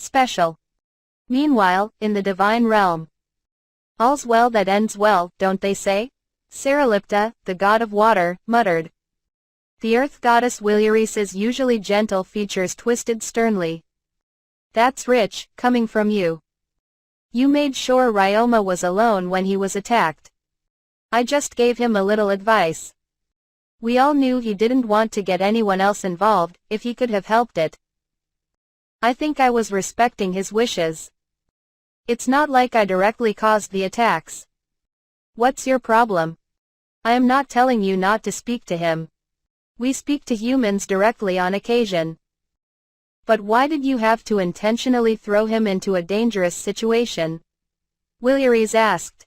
Special. Meanwhile, in the divine realm. All's well that ends well, don't they say? Saralipta, the god of water, muttered. The earth goddess Wilyaris's usually gentle features twisted sternly. That's rich, coming from you. You made sure Ryoma was alone when he was attacked. I just gave him a little advice. We all knew he didn't want to get anyone else involved, if he could have helped it. I think I was respecting his wishes. It's not like I directly caused the attacks. What's your problem? I am not telling you not to speak to him. We speak to humans directly on occasion. But why did you have to intentionally throw him into a dangerous situation? Wilyaris asked.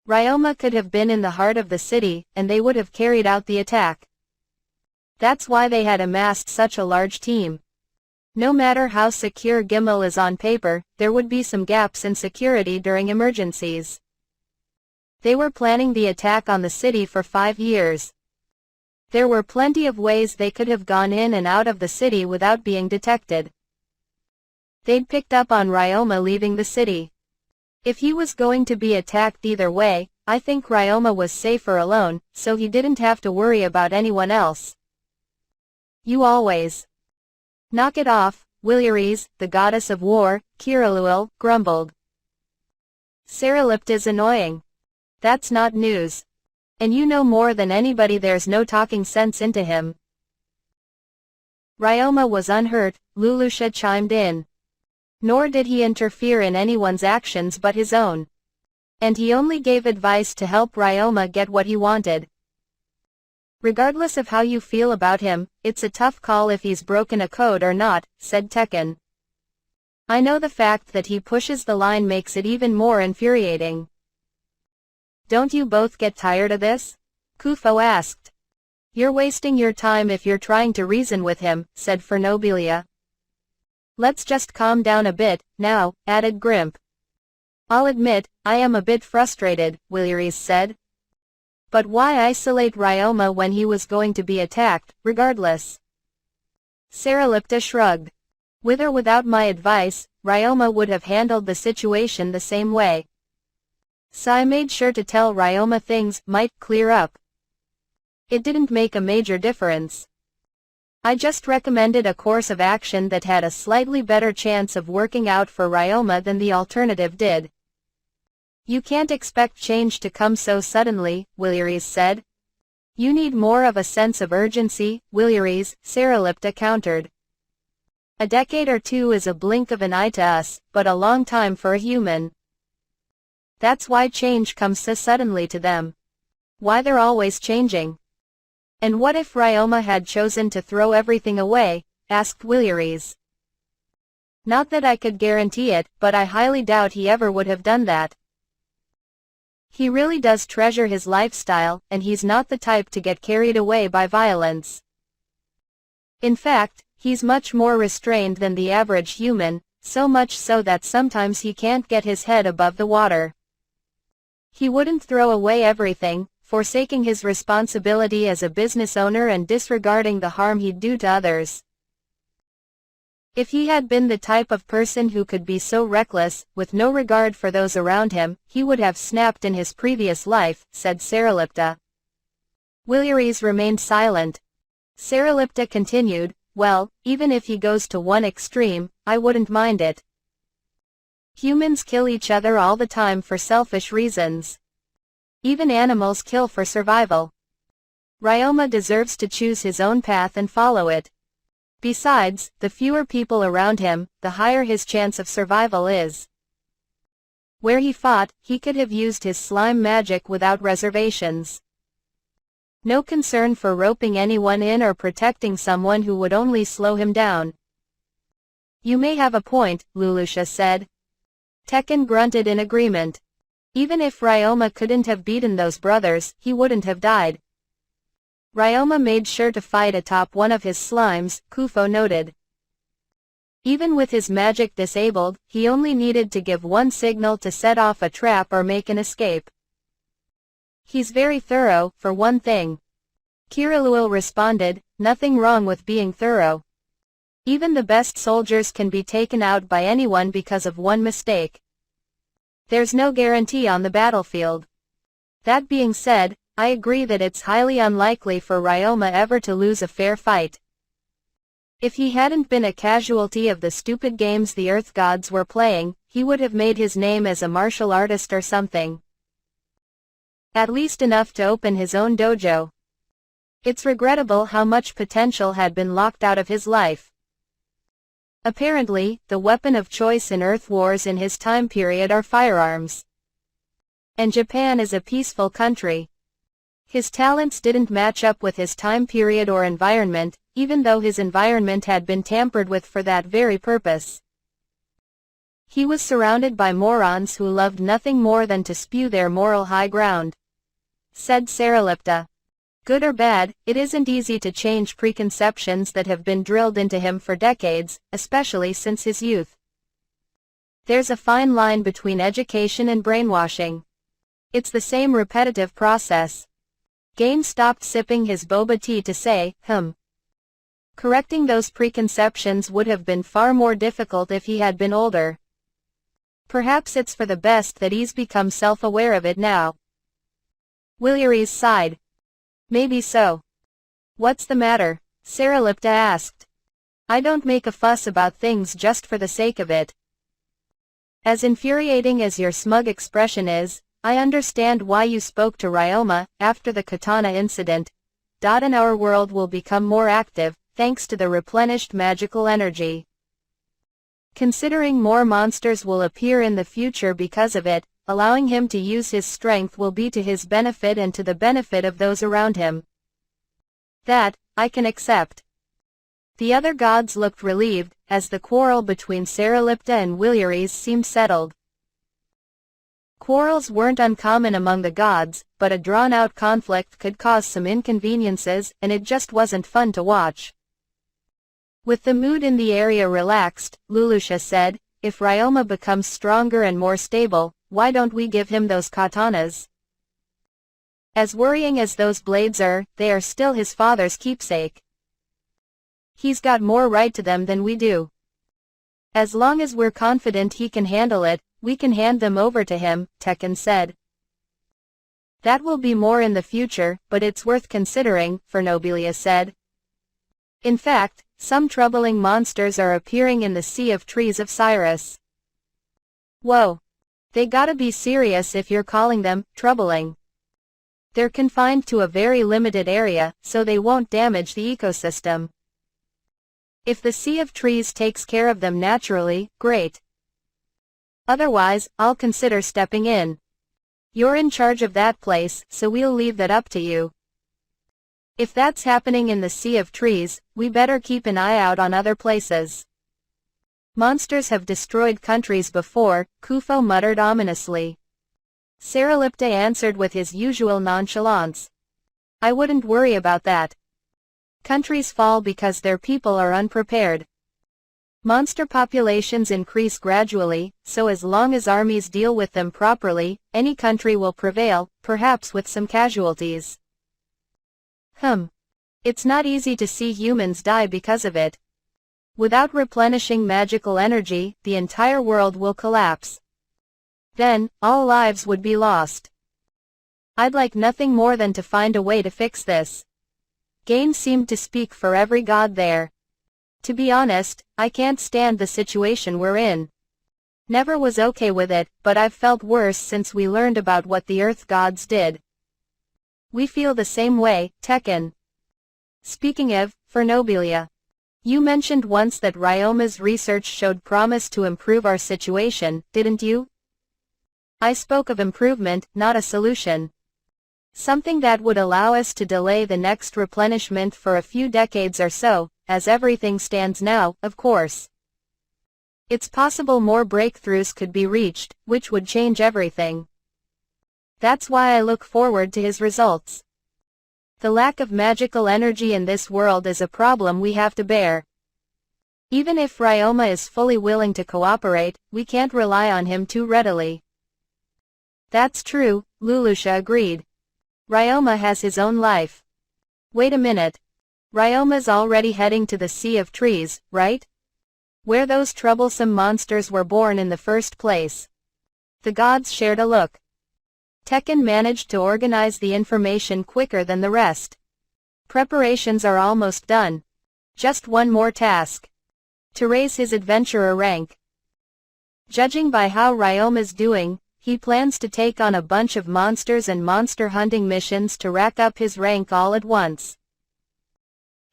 Ryoma could have been in the heart of the city, and they would have carried out the attack. That's why they had amassed such a large team. No matter how secure Gimel is on paper, there would be some gaps in security during emergencies. They were planning the attack on the city for 5 years. There were plenty of ways they could have gone in and out of the city without being detected. They'd picked up on Ryoma leaving the city. If he was going to be attacked either way, I think Ryoma was safer alone, so he didn't have to worry about anyone else. You always. Knock it off, Wilyaris, the goddess of war, Kiriluil, grumbled. Saralipta's annoying. That's not news. And you know more than anybody, there's no talking sense into him. Ryoma was unhurt, Lulusha chimed in. Nor did he interfere in anyone's actions but his own. And he only gave advice to help Ryoma get what he wanted. Regardless of how you feel about him, it's a tough call if he's broken a code or not, said Tekken. I know the fact that he pushes the line makes it even more infuriating. Don't you both get tired of this? Kufo asked. You're wasting your time if you're trying to reason with him, said Fernobilia. Let's just calm down a bit, now, added Grimp. I'll admit, I am a bit frustrated, Wilyaris said. But why isolate Ryoma when he was going to be attacked, regardless? Saralipta shrugged. With or without my advice, Ryoma would have handled the situation the same way. So I made sure to tell Ryoma things might clear up. It didn't make a major difference. I just recommended a course of action that had a slightly better chance of working out for Ryoma than the alternative did. You can't expect change to come so suddenly, Wilyaris said. You need more of a sense of urgency, Wilyaris, Saralipta countered. A decade or two is a blink of an eye to us, but a long time for a human. That's why change comes so suddenly to them. Why they're always changing. And what if Ryoma had chosen to throw everything away, asked Wilyaris. Not that I could guarantee it, but I highly doubt he ever would have done that. He really does treasure his lifestyle, and he's not the type to get carried away by violence. In fact, he's much more restrained than the average human, so much so that sometimes he can't get his head above the water. He wouldn't throw away everything, forsaking his responsibility as a business owner and disregarding the harm he'd do to others. If he had been the type of person who could be so reckless, with no regard for those around him, he would have snapped in his previous life, said Saralipta. Wilyaris remained silent. Saralipta continued, well, even if he goes to one extreme, I wouldn't mind it. Humans kill each other all the time for selfish reasons. Even animals kill for survival. Ryoma deserves to choose his own path and follow it. Besides, the fewer people around him, the higher his chance of survival is. Where he fought, he could have used his slime magic without reservations. No concern for roping anyone in or protecting someone who would only slow him down. You may have a point, Lulusha said. Tekken grunted in agreement. Even if Ryoma couldn't have beaten those brothers, he wouldn't have died. Ryoma made sure to fight atop one of his slimes, Kufo noted. Even with his magic disabled, he only needed to give one signal to set off a trap or make an escape. He's very thorough, for one thing. Kiriluil responded, nothing wrong with being thorough. Even the best soldiers can be taken out by anyone because of one mistake. There's no guarantee on the battlefield. That being said, I agree that it's highly unlikely for Ryoma ever to lose a fair fight. If he hadn't been a casualty of the stupid games the Earth Gods were playing, he would have made his name as a martial artist or something. At least enough to open his own dojo. It's regrettable how much potential had been locked out of his life. Apparently, the weapon of choice in Earth wars in his time period are firearms. And Japan is a peaceful country. His talents didn't match up with his time period or environment, even though his environment had been tampered with for that very purpose. He was surrounded by morons who loved nothing more than to spew their moral high ground. Said Saralipta. Good or bad, it isn't easy to change preconceptions that have been drilled into him for decades, especially since his youth. There's a fine line between education and brainwashing. It's the same repetitive process. Gain stopped sipping his boba tea to say, Correcting those preconceptions would have been far more difficult if he had been older. Perhaps it's for the best that he's become self-aware of it now. Wilyaries sighed. Maybe so. What's the matter? Saralipta asked. I don't make a fuss about things just for the sake of it. As infuriating as your smug expression is, I understand why you spoke to Ryoma after the katana incident. And our world will become more active, thanks to the replenished magical energy. Considering more monsters will appear in the future because of it, allowing him to use his strength will be to his benefit and to the benefit of those around him. That, I can accept. The other gods looked relieved, as the quarrel between Saralipta and Wilyaries seemed settled. Quarrels weren't uncommon among the gods, but a drawn-out conflict could cause some inconveniences, and it just wasn't fun to watch. With the mood in the area relaxed, Lulusha said, if Ryoma becomes stronger and more stable, why don't we give him those katanas? As worrying as those blades are, they are still his father's keepsake. He's got more right to them than we do. As long as we're confident he can handle it, we can hand them over to him, Tekken said. That will be more in the future, but it's worth considering, Fernobilia said. In fact, some troubling monsters are appearing in the Sea of Trees of Cyrus. Whoa. They gotta be serious if you're calling them troubling. They're confined to a very limited area, so they won't damage the ecosystem. If the Sea of Trees takes care of them naturally, great. Otherwise, I'll consider stepping in. You're in charge of that place, so we'll leave that up to you. If that's happening in the Sea of Trees, we better keep an eye out on other places. Monsters have destroyed countries before, Kufo muttered ominously. Saralipta answered with his usual nonchalance. I wouldn't worry about that. Countries fall because their people are unprepared. Monster populations increase gradually, so as long as armies deal with them properly, any country will prevail, perhaps with some casualties. It's not easy to see humans die because of it. Without replenishing magical energy, the entire world will collapse. Then, all lives would be lost. I'd like nothing more than to find a way to fix this. Gain seemed to speak for every god there. To be honest, I can't stand the situation we're in. Never was okay with it, but I've felt worse since we learned about what the Earth Gods did. We feel the same way, Tekken. Speaking of, Fernobilia. You mentioned once that Ryoma's research showed promise to improve our situation, didn't you? I spoke of improvement, not a solution. Something that would allow us to delay the next replenishment for a few decades or so, as everything stands now, of course. It's possible more breakthroughs could be reached, which would change everything. That's why I look forward to his results. The lack of magical energy in this world is a problem we have to bear. Even if Ryoma is fully willing to cooperate, we can't rely on him too readily. That's true, Lulusha agreed. Ryoma has his own life. Wait a minute. Ryoma's already heading to the Sea of Trees, right? Where those troublesome monsters were born in the first place. The gods shared a look. Tekken managed to organize the information quicker than the rest. Preparations are almost done. Just one more task. To raise his adventurer rank. Judging by how Ryoma's doing, he plans to take on a bunch of monsters and monster hunting missions to rack up his rank all at once.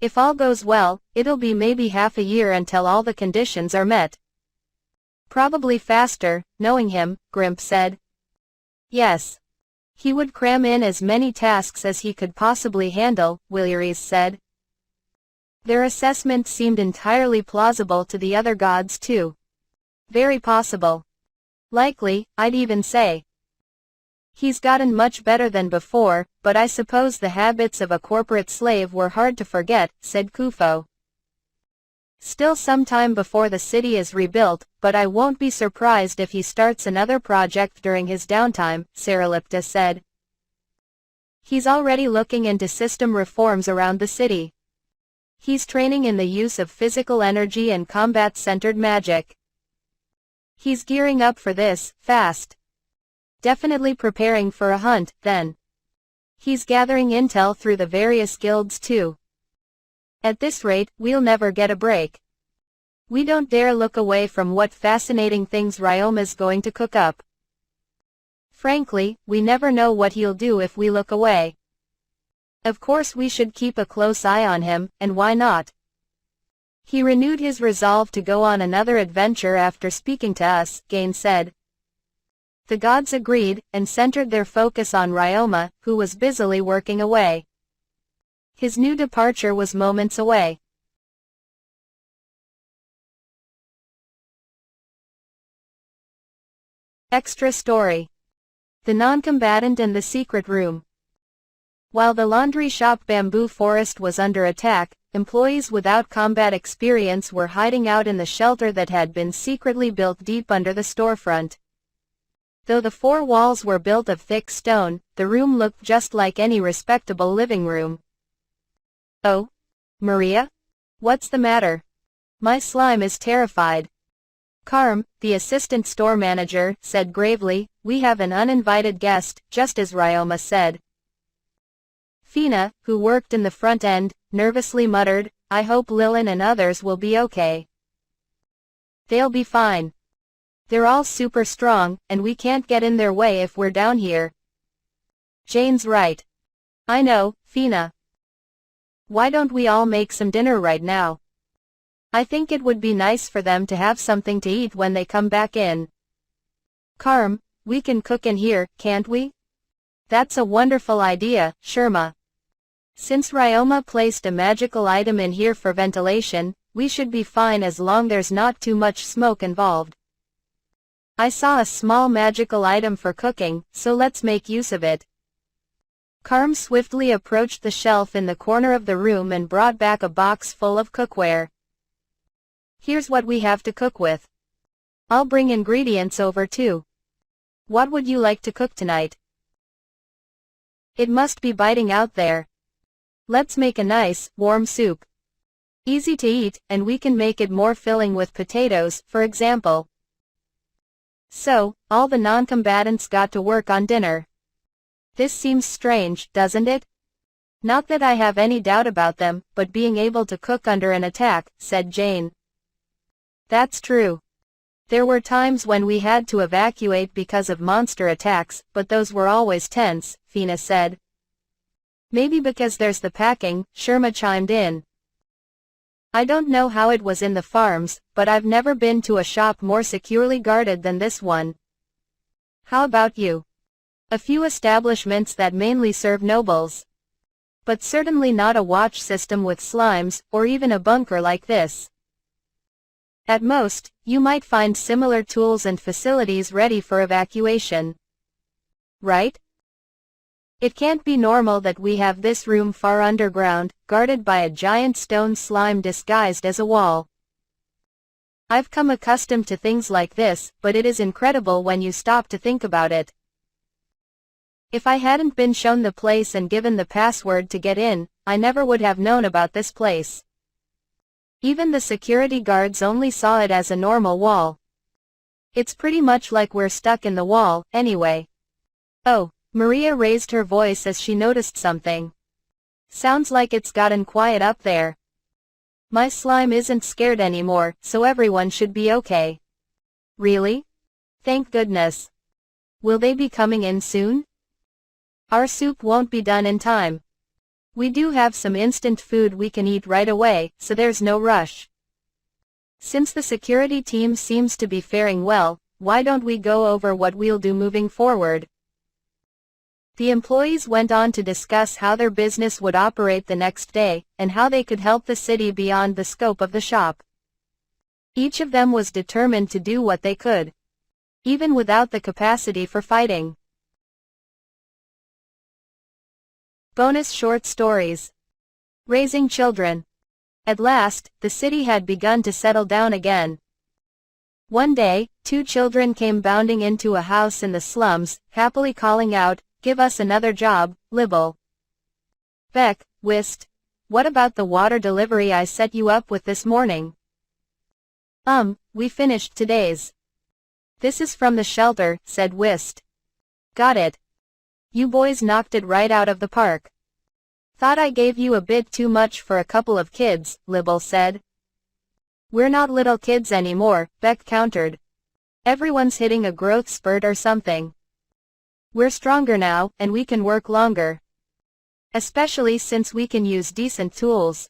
If all goes well, it'll be maybe half a year until all the conditions are met. Probably faster, knowing him, Grimp said. Yes. He would cram in as many tasks as he could possibly handle, Williries said. Their assessment seemed entirely plausible to the other gods too. Very possible. Likely, I'd even say. He's gotten much better than before, but I suppose the habits of a corporate slave were hard to forget, said Kufo. Still some time before the city is rebuilt, but I won't be surprised if he starts another project during his downtime, Saralipta said. He's already looking into system reforms around the city. He's training in the use of physical energy and combat-centered magic. He's gearing up for this, fast. Definitely preparing for a hunt, then. He's gathering intel through the various guilds too. At this rate, we'll never get a break. We don't dare look away from what fascinating things Ryoma's going to cook up. Frankly, we never know what he'll do if we look away. Of course we should keep a close eye on him, and why not? He renewed his resolve to go on another adventure after speaking to us, Gain said. The gods agreed, and centered their focus on Ryoma, who was busily working away. His new departure was moments away. Extra story. The Noncombatant and the Secret Room. While the laundry shop bamboo forest was under attack, employees without combat experience were hiding out in the shelter that had been secretly built deep under the storefront. Though the four walls were built of thick stone, the room looked just like any respectable living room. Oh? Maria? What's the matter? My slime is terrified. Carm, the assistant store manager, said gravely, we have an uninvited guest, just as Ryoma said. Fina, who worked in the front end, nervously muttered, I hope Lilin and others will be okay. They'll be fine. They're all super strong, and we can't get in their way if we're down here. Jane's right. I know, Fina. Why don't we all make some dinner right now? I think it would be nice for them to have something to eat when they come back in. Carm, we can cook in here, can't we? That's a wonderful idea, Sherma. Since Ryoma placed a magical item in here for ventilation, we should be fine as long there's not too much smoke involved. I saw a small magical item for cooking, so let's make use of it. Carm swiftly approached the shelf in the corner of the room and brought back a box full of cookware. Here's what we have to cook with. I'll bring ingredients over too. What would you like to cook tonight? It must be biting out there. Let's make a nice, warm soup. Easy to eat, and we can make it more filling with potatoes, for example. So, all the non-combatants got to work on dinner. This seems strange, doesn't it? Not that I have any doubt about them, but being able to cook under an attack, said Jane. That's true. There were times when we had to evacuate because of monster attacks, but those were always tense, Fina said. Maybe because there's the packing, Sherma chimed in. I don't know how it was in the farms, but I've never been to a shop more securely guarded than this one. How about you? A few establishments that mainly serve nobles. But certainly not a watch system with slimes, or even a bunker like this. At most, you might find similar tools and facilities ready for evacuation. Right? It can't be normal that we have this room far underground, guarded by a giant stone slime disguised as a wall. I've come accustomed to things like this, but it is incredible when you stop to think about it. If I hadn't been shown the place and given the password to get in, I never would have known about this place. Even the security guards only saw it as a normal wall. It's pretty much like we're stuck in the wall, anyway. Oh, Maria raised her voice as she noticed something. Sounds like it's gotten quiet up there. My slime isn't scared anymore, so everyone should be okay. Really? Thank goodness. Will they be coming in soon? Our soup won't be done in time. We do have some instant food we can eat right away, so there's no rush. Since the security team seems to be faring well, why don't we go over what we'll do moving forward? The employees went on to discuss how their business would operate the next day, and how they could help the city beyond the scope of the shop. Each of them was determined to do what they could, even without the capacity for fighting. Bonus short stories. Raising children. At last, the city had begun to settle down again. One day, 2 children came bounding into a house in the slums, happily calling out, "Give us another job, Libel." Beck, whist. What about the water delivery I set you up with this morning? We finished today's. This is from the shelter, said Whist. Got it. You boys knocked it right out of the park. Thought I gave you a bit too much for a couple of kids, Libel said. We're not little kids anymore, Beck countered. Everyone's hitting a growth spurt or something. We're stronger now, and we can work longer. Especially since we can use decent tools.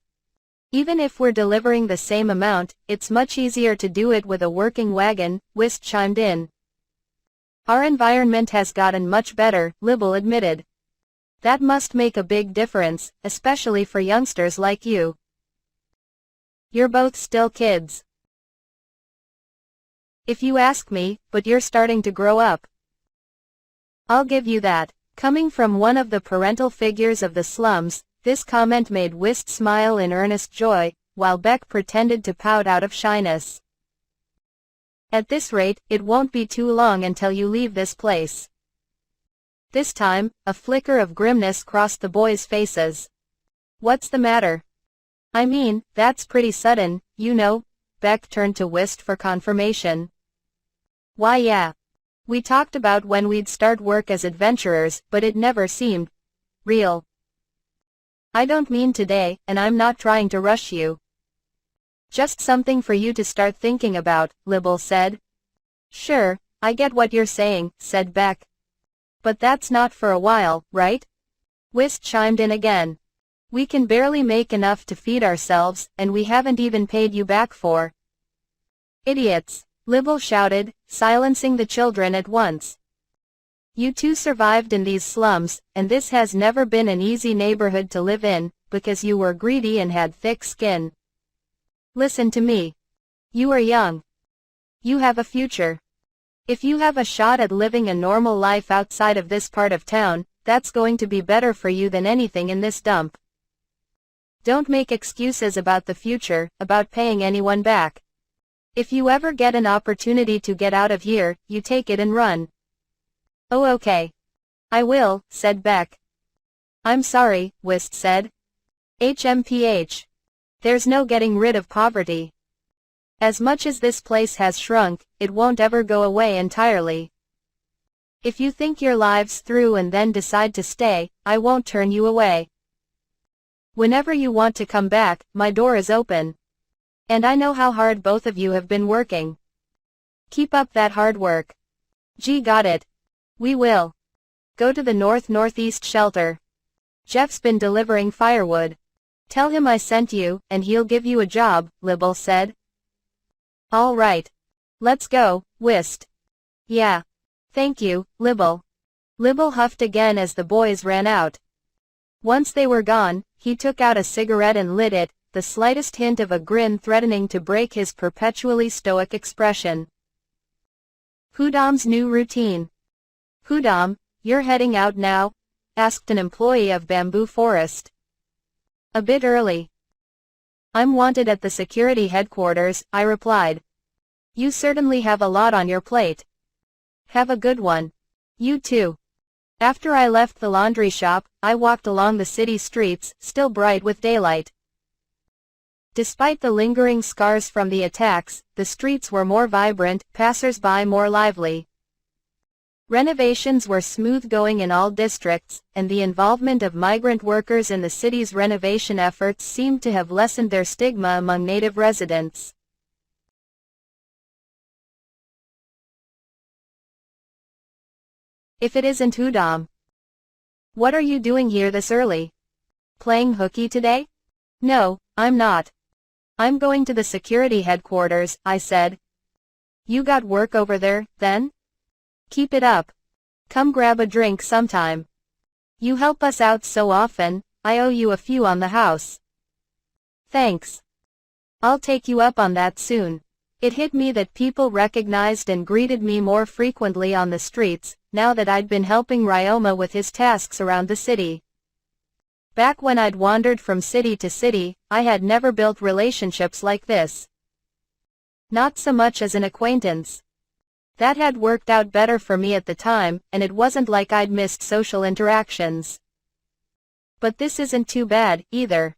Even if we're delivering the same amount, it's much easier to do it with a working wagon, Whist chimed in. Our environment has gotten much better, Libel admitted. That must make a big difference, especially for youngsters like you. You're both still kids. If you ask me, but you're starting to grow up. I'll give you that. Coming from one of the parental figures of the slums, this comment made Whist smile in earnest joy, while Beck pretended to pout out of shyness. At this rate, it won't be too long until you leave this place. This time, a flicker of grimness crossed the boys' faces. What's the matter? I mean, that's pretty sudden, you know. Beck turned to Whist for confirmation. Why yeah. We talked about when we'd start work as adventurers, but it never seemed real. I don't mean today, and I'm not trying to rush you. Just something for you to start thinking about, Libel said. Sure, I get what you're saying, said Beck. But that's not for a while, right? Whist chimed in again. We can barely make enough to feed ourselves, and we haven't even paid you back for. Idiots, Libel shouted, silencing the children at once. You two survived in these slums, and this has never been an easy neighborhood to live in, because you were greedy and had thick skin. Listen to me. You are young. You have a future. If you have a shot at living a normal life outside of this part of town, that's going to be better for you than anything in this dump. Don't make excuses about the future, about paying anyone back. If you ever get an opportunity to get out of here, you take it and run. Oh okay. I will, said Beck. I'm sorry, Whist said. HMPH. There's no getting rid of poverty. As much as this place has shrunk, it won't ever go away entirely. If you think your lives through and then decide to stay, I won't turn you away. Whenever you want to come back, my door is open. And I know how hard both of you have been working. Keep up that hard work. Gee, got it. We will. Go to the northeast shelter. Jeff's been delivering firewood. Tell him I sent you, and he'll give you a job, Libel said. All right. Let's go, Whist. Yeah. Thank you, Libel. Libel huffed again as the boys ran out. Once they were gone, he took out a cigarette and lit it, the slightest hint of a grin threatening to break his perpetually stoic expression. Udom's new routine. Udom, you're heading out now? Asked an employee of Bamboo Forest. A bit early. I'm wanted at the security headquarters, I replied. You certainly have a lot on your plate. Have a good one. You too. After I left the laundry shop, I walked along the city streets, still bright with daylight. Despite the lingering scars from the attacks, the streets were more vibrant, passers-by more lively. Renovations were smooth-going in all districts, and the involvement of migrant workers in the city's renovation efforts seemed to have lessened their stigma among native residents. If it isn't Udom. What are you doing here this early? Playing hooky today? No, I'm not. I'm going to the security headquarters, I said. You got work over there, then? Keep it up. Come grab a drink sometime. You help us out so often, I owe you a few on the house. Thanks. I'll take you up on that soon. It hit me that people recognized and greeted me more frequently on the streets, now that I'd been helping Ryoma with his tasks around the city. Back when I'd wandered from city to city, I had never built relationships like this. Not so much as an acquaintance. That had worked out better for me at the time, and it wasn't like I'd missed social interactions. But this isn't too bad, either.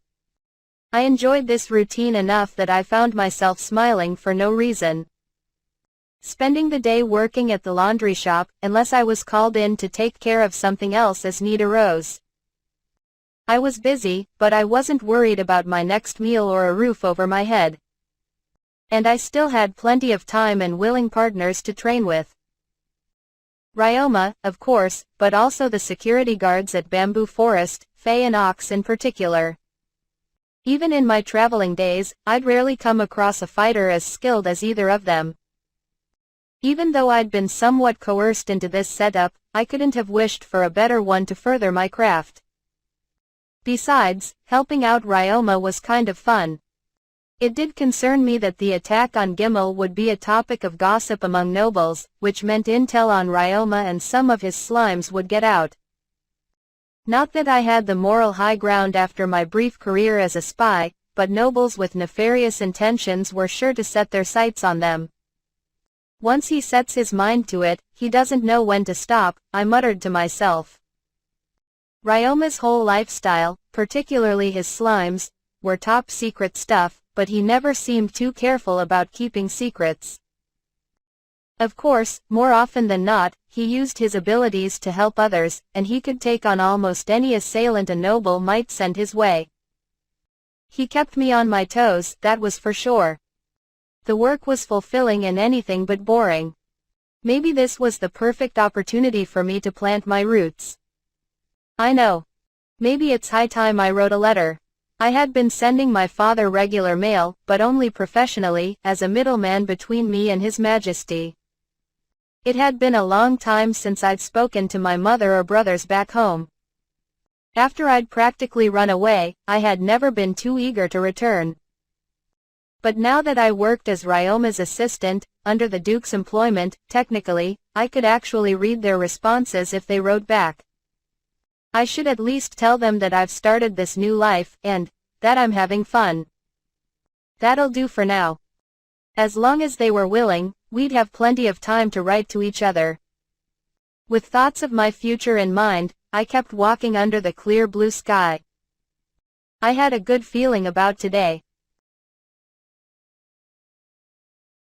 I enjoyed this routine enough that I found myself smiling for no reason. Spending the day working at the laundry shop, unless I was called in to take care of something else as need arose. I was busy, but I wasn't worried about my next meal or a roof over my head. And I still had plenty of time and willing partners to train with. Ryoma, of course, but also the security guards at Bamboo Forest, Faye and Ox in particular. Even in my traveling days, I'd rarely come across a fighter as skilled as either of them. Even though I'd been somewhat coerced into this setup, I couldn't have wished for a better one to further my craft. Besides, helping out Ryoma was kind of fun. It did concern me that the attack on Gimel would be a topic of gossip among nobles, which meant intel on Ryoma and some of his slimes would get out. Not that I had the moral high ground after my brief career as a spy, but nobles with nefarious intentions were sure to set their sights on them. Once he sets his mind to it, he doesn't know when to stop, I muttered to myself. Ryoma's whole lifestyle, particularly his slimes, were top secret stuff, but he never seemed too careful about keeping secrets. Of course, more often than not, he used his abilities to help others, and he could take on almost any assailant a noble might send his way. He kept me on my toes, that was for sure. The work was fulfilling and anything but boring. Maybe this was the perfect opportunity for me to plant my roots. I know. Maybe it's high time I wrote a letter. I had been sending my father regular mail, but only professionally, as a middleman between me and His Majesty. It had been a long time since I'd spoken to my mother or brothers back home. After I'd practically run away, I had never been too eager to return. But now that I worked as Ryoma's assistant, under the Duke's employment, technically, I could actually read their responses if they wrote back. I should at least tell them that I've started this new life, and that I'm having fun. That'll do for now. As long as they were willing, we'd have plenty of time to write to each other. With thoughts of my future in mind, I kept walking under the clear blue sky. I had a good feeling about today.